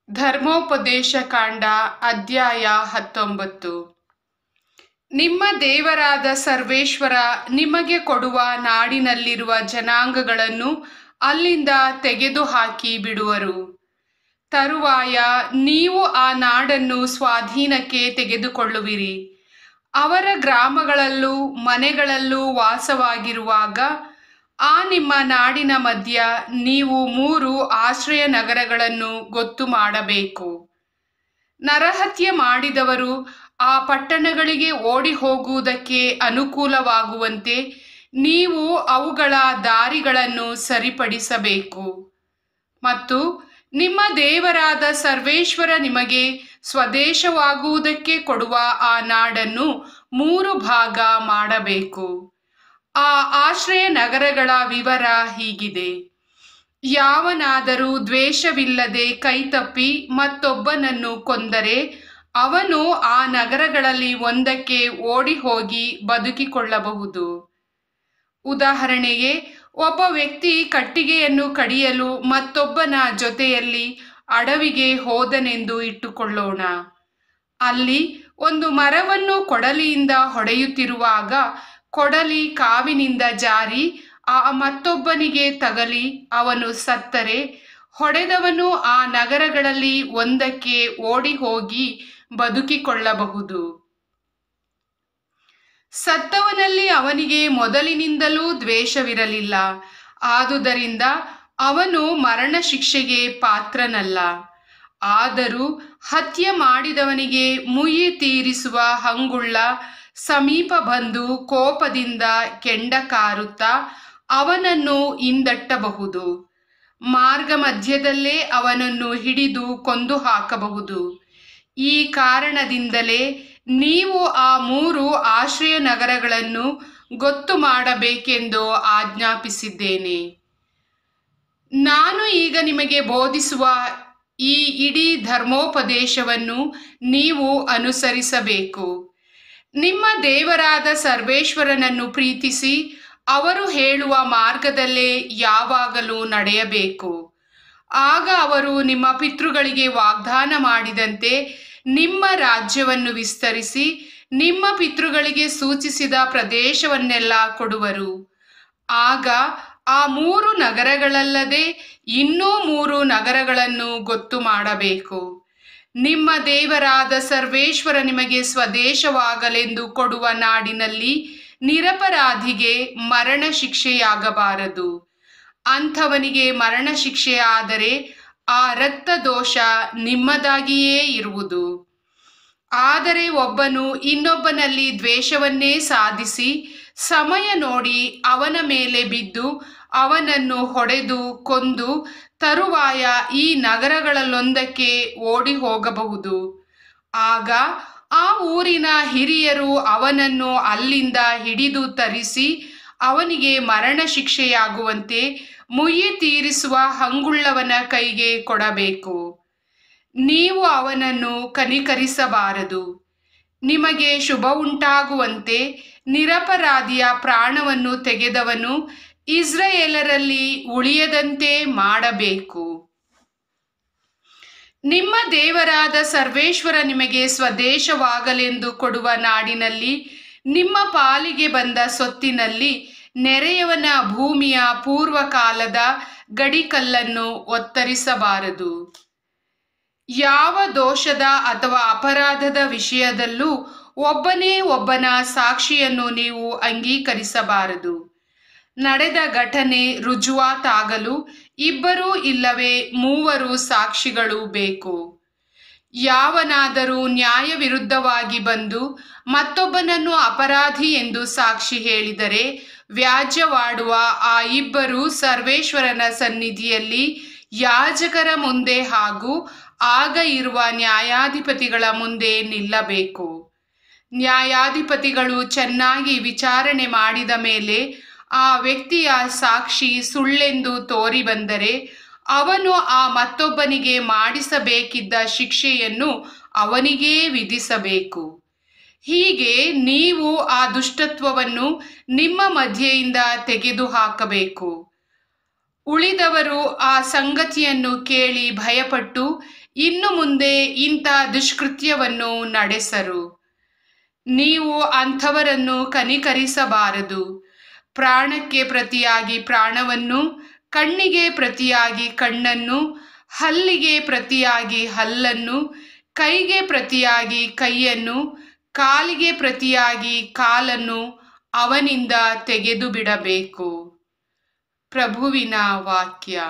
ಧರ್ಮೋಪದೇಶ ಕಾಂಡ ಅಧ್ಯಾಯ 19. ನಿಮ್ಮ ದೇವರಾದ ಸರ್ವೇಶ್ವರ ನಿಮಗೆ ಕೊಡುವ ನಾಡಿನಲ್ಲಿರುವ ಜನಾಂಗಗಳನ್ನು ಅಲ್ಲಿಂದ ತೆಗೆದುಹಾಕಿ ಬಿಡುವರು. ತರುವಾಯ ನೀವು ಆ ನಾಡನ್ನು ಸ್ವಾಧೀನಕ್ಕೆ ತೆಗೆದುಕೊಳ್ಳುವಿರಿ. ಅವರ ಗ್ರಾಮಗಳಲ್ಲೂ ಮನೆಗಳಲ್ಲೂ ವಾಸವಾಗಿರುವಾಗ ಆ ನಿಮ್ಮ ನಾಡಿನ ಮಧ್ಯ ನೀವು 3 ಆಶ್ರಯ ನಗರಗಳನ್ನು ಗೊತ್ತು ಮಾಡಬೇಕು. ನರಹತ್ಯೆ ಮಾಡಿದವರು ಆ ಪಟ್ಟಣಗಳಿಗೆ ಓಡಿ ಹೋಗುವುದಕ್ಕೆ ಅನುಕೂಲವಾಗುವಂತೆ ನೀವು ಅವುಗಳ ದಾರಿಗಳನ್ನು ಸರಿಪಡಿಸಬೇಕು. ಮತ್ತು ನಿಮ್ಮ ದೇವರಾದ ಸರ್ವೇಶ್ವರ ನಿಮಗೆ ಸ್ವದೇಶವಾಗುವುದಕ್ಕೆ ಕೊಡುವ ಆ ನಾಡನ್ನು 3 ಭಾಗ ಮಾಡಬೇಕು. ಆ ಆಶ್ರಯ ನಗರಗಳ ವಿವರ ಹೀಗಿದೆ. ಯಾವನಾದರೂ ದ್ವೇಷವಿಲ್ಲದೆ ಕೈತಪ್ಪಿ ಮತ್ತೊಬ್ಬನನ್ನು ಕೊಂದರೆ ಅವನು ಆ ನಗರಗಳಲ್ಲಿ ಒಂದಕ್ಕೆ ಓಡಿ ಹೋಗಿ ಬದುಕಿಕೊಳ್ಳಬಹುದು. ಉದಾಹರಣೆಗೆ, ಒಬ್ಬ ವ್ಯಕ್ತಿ ಕಟ್ಟಿಗೆಯನ್ನು ಕಡಿಯಲು ಮತ್ತೊಬ್ಬನ ಜೊತೆಯಲ್ಲಿ ಅಡವಿಗೆ ಹೋದನೆಂದು ಇಟ್ಟುಕೊಳ್ಳೋಣ. ಅಲ್ಲಿ ಒಂದು ಮರವನ್ನು ಕೊಡಲಿಯಿಂದ ಹೊಡೆಯುತ್ತಿರುವಾಗ ಕೊಡಲಿ ಕಾವಿನಿಂದ ಜಾರಿ ಆ ಮತ್ತೊಬ್ಬನಿಗೆ ತಗಲಿ ಅವನು ಸತ್ತರೆ ಹೊಡೆದವನು ಆ ನಗರಗಳಲ್ಲಿ ಒಂದಕ್ಕೆ ಓಡಿ ಹೋಗಿ ಬದುಕಿಕೊಳ್ಳಬಹುದು. ಸತ್ತವನಲ್ಲಿ ಅವನಿಗೆ ಮೊದಲಿನಿಂದಲೂ ದ್ವೇಷವಿರಲಿಲ್ಲ, ಆದುದರಿಂದ ಅವನು ಮರಣ ಶಿಕ್ಷೆಗೆ ಪಾತ್ರನಲ್ಲ. ಆದರೂ ಹತ್ಯೆ ಮಾಡಿದವನಿಗೆ ಮುಯ್ಯಿ ತೀರಿಸುವ ಹಂಗುಳ್ಳ ಸಮೀಪ ಬಂದು ಕೋಪದಿಂದ ಕೆಂಡ ಕಾರುತ್ತಾ ಅವನನ್ನು ಹಿಂದಟ್ಟಬಹುದು. ಮಾರ್ಗ ಮಧ್ಯದಲ್ಲೇ ಅವನನ್ನು ಹಿಡಿದು ಕೊಂದು ಹಾಕಬಹುದು. ಈ ಕಾರಣದಿಂದಲೇ ನೀವು ಆ 3 ಆಶ್ರಯ ನಗರಗಳನ್ನು ಗೊತ್ತು ಮಾಡಬೇಕೆಂದು ಆಜ್ಞಾಪಿಸಿದ್ದೇನೆ. ನಾನು ಈಗ ನಿಮಗೆ ಬೋಧಿಸುವ ಈ ಇಡೀ ಧರ್ಮೋಪದೇಶವನ್ನು ನೀವು ಅನುಸರಿಸಬೇಕು. ನಿಮ್ಮ ದೇವರಾದ ಸರ್ವೇಶ್ವರನನ್ನು ಪ್ರೀತಿಸಿ ಅವರು ಹೇಳುವ ಮಾರ್ಗದಲ್ಲೇ ಯಾವಾಗಲೂ ನಡೆಯಬೇಕು. ಆಗ ಅವರು ನಿಮ್ಮ ಪಿತೃಗಳಿಗೆ ವಾಗ್ದಾನ ಮಾಡಿದಂತೆ ನಿಮ್ಮ ರಾಜ್ಯವನ್ನು ವಿಸ್ತರಿಸಿ ನಿಮ್ಮ ಪಿತೃಗಳಿಗೆ ಸೂಚಿಸಿದ ಪ್ರದೇಶವನ್ನೆಲ್ಲ ಕೊಡುವರು. ಆಗ ಆ 3 ನಗರಗಳಲ್ಲದೆ ಇನ್ನೂ 3 ನಗರಗಳನ್ನು ಗೊತ್ತು ಮಾಡಬೇಕು. ನಿಮ್ಮ ದೇವರಾದ ಸರ್ವೇಶ್ವರ ನಿಮಗೆ ಸ್ವದೇಶವಾಗಲೆಂದು ಕೊಡುವ ನಾಡಿನಲ್ಲಿ ನಿರಪರಾಧಿಗೆ ಮರಣ ಶಿಕ್ಷೆಯಾಗಬಾರದು. ಅಂಥವನಿಗೆ ಮರಣ ಶಿಕ್ಷೆಯಾದರೆ ಆ ರಕ್ತ ದೋಷ ನಿಮ್ಮದಾಗಿಯೇ ಇರುವುದು. ಆದರೆ ಒಬ್ಬನು ಇನ್ನೊಬ್ಬನಲ್ಲಿ ದ್ವೇಷವನ್ನೇ ಸಾಧಿಸಿ ಸಮಯ ನೋಡಿ ಅವನ ಮೇಲೆ ಬಿದ್ದು ಅವನನ್ನು ಹೊಡೆದು ಕೊಂದು ತರುವಾಯ ಈ ನಗರಗಳಲ್ಲೊಂದಕ್ಕೆ ಓಡಿ ಹೋಗಬಹುದು. ಆಗ ಆ ಊರಿನ ಹಿರಿಯರು ಅವನನ್ನು ಅಲ್ಲಿಂದ ಹಿಡಿದು ತರಿಸಿ ಅವನಿಗೆ ಮರಣ ಶಿಕ್ಷೆಯಾಗುವಂತೆ ಮುಯ್ಯಿ ತೀರಿಸುವ ಹಂಗುಳ್ಳವನ ಕೈಗೆ ಕೊಡಬೇಕು. ನೀವು ಅವನನ್ನು ಕನಿಕರಿಸಬಾರದು. ನಿಮಗೆ ಶುಭ ಉಂಟಾಗುವಂತೆ ನಿರಪರಾಧಿಯ ಪ್ರಾಣವನ್ನು ತೆಗೆದವನು ಇಸ್ರಾಯೇಲರಲ್ಲಿ ಉಳಿಯದಂತೆ ಮಾಡಬೇಕು. ನಿಮ್ಮ ದೇವರಾದ ಸರ್ವೇಶ್ವರ ನಿಮಗೆ ಸ್ವದೇಶವಾಗಲೆಂದು ಕೊಡುವ ನಾಡಿನಲ್ಲಿ ನಿಮ್ಮ ಪಾಲಿಗೆ ಬಂದ ಸೊತ್ತಿನಲ್ಲಿ ನೆರೆಯವನ ಭೂಮಿಯ ಪೂರ್ವಕಾಲದ ಗಡಿಕಲ್ಲನ್ನು ಒತ್ತರಿಸಬಾರದು. ಯಾವ ದೋಷದ ಅಥವಾ ಅಪರಾಧದ ವಿಷಯದಲ್ಲೂ ಒಬ್ಬನೇ ಒಬ್ಬನ ಸಾಕ್ಷಿಯನ್ನು ನೀವು ಅಂಗೀಕರಿಸಬಾರದು. ನಡೆದ ಘಟನೆ ರುಜುವಾತಾಗಲು 2 ಇಲ್ಲವೇ 3 ಸಾಕ್ಷಿಗಳು ಬೇಕು. ಯಾವನಾದರೂ ನ್ಯಾಯ ವಿರುದ್ಧವಾಗಿ ಬಂದು ಮತ್ತೊಬ್ಬನನ್ನು ಅಪರಾಧಿ ಎಂದು ಸಾಕ್ಷಿ ಹೇಳಿದರೆ ವ್ಯಾಜ್ಯವಾಡುವ ಆ 2 ಸರ್ವೇಶ್ವರನ ಸನ್ನಿಧಿಯಲ್ಲಿ ಯಾಜಕರ ಮುಂದೆ ಹಾಗೂ ಆಗ ಇರುವ ನ್ಯಾಯಾಧಿಪತಿಗಳ ಮುಂದೆ ನಿಲ್ಲಬೇಕು. ನ್ಯಾಯಾಧಿಪತಿಗಳು ಚೆನ್ನಾಗಿ ವಿಚಾರಣೆ ಮಾಡಿದ ಮೇಲೆ ಆ ವ್ಯಕ್ತಿಯ ಸಾಕ್ಷಿ ಸುಳ್ಳೆಂದು ತೋರಿ ಬಂದರೆ ಅವನು ಆ ಮತ್ತೊಬ್ಬನಿಗೆ ಮಾಡಿಸಬೇಕಿದ್ದ ಶಿಕ್ಷೆಯನ್ನು ಅವನಿಗೇ ವಿಧಿಸಬೇಕು. ಹೀಗೆ ನೀವು ಆ ದುಷ್ಟತ್ವವನ್ನು ನಿಮ್ಮ ಮಧ್ಯೆಯಿಂದ ತೆಗೆದುಹಾಕಬೇಕು. ಉಳಿದವರು ಆ ಸಂಗತಿಯನ್ನು ಕೇಳಿ ಭಯಪಟ್ಟು ಇನ್ನು ಮುಂದೆ ಇಂಥ ದುಷ್ಕೃತ್ಯವನ್ನು ನಡೆಸರು. ನೀವು ಅಂಥವರನ್ನು ಕನಿಕರಿಸಬಾರದು. ಪ್ರಾಣಕ್ಕೆ ಪ್ರತಿಯಾಗಿ ಪ್ರಾಣವನ್ನು, ಕಣ್ಣಿಗೆ ಪ್ರತಿಯಾಗಿ ಕಣ್ಣನ್ನು, ಹಲ್ಲಿಗೆ ಪ್ರತಿಯಾಗಿ ಹಲ್ಲನ್ನು, ಕೈಗೆ ಪ್ರತಿಯಾಗಿ ಕೈಯನ್ನು, ಕಾಲಿಗೆ ಪ್ರತಿಯಾಗಿ ಕಾಲನ್ನು ಅವನಿಂದ ತೆಗೆದು ಬಿಡಬೇಕು. ಪ್ರಭುವಿನ ವಾಕ್ಯ.